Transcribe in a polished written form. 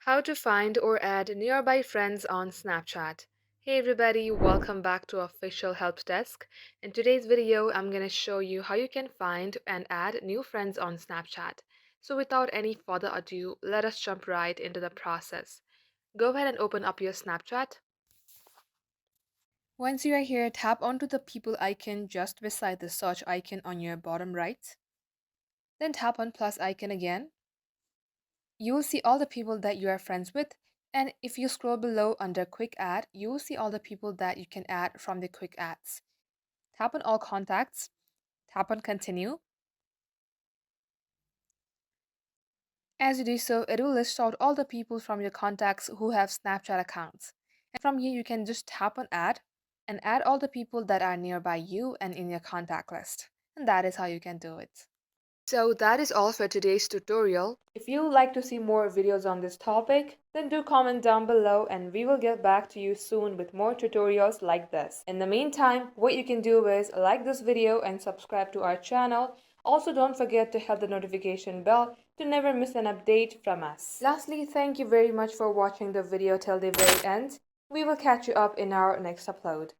How to find or add nearby friends on Snapchat. Hey everybody, welcome back to Official Help Desk. In today's video, I'm going to show you how you can find and add new friends on Snapchat. So without any further ado, let us jump right into the process. Go ahead and open up your Snapchat. Once you are here, tap onto the people icon just beside the search icon on your bottom right. Then tap on plus icon again. You will see all the people that you are friends with, and if you scroll below under quick add, you will see all the people that you can add from the quick adds. Tap on all contacts, tap on continue. As you do so, it will list out all the people from your contacts who have Snapchat accounts. And from here, you can just tap on add and add all the people that are nearby you and in your contact list. And that is how you can do it. So that is all for today's tutorial. If you would like to see more videos on this topic, then do comment down below and we will get back to you soon with more tutorials like this. In the meantime, what you can do is like this video and subscribe to our channel. Also, don't forget to hit the notification bell to never miss an update from us. Lastly, thank you very much for watching the video till the very end. We will catch you up in our next upload.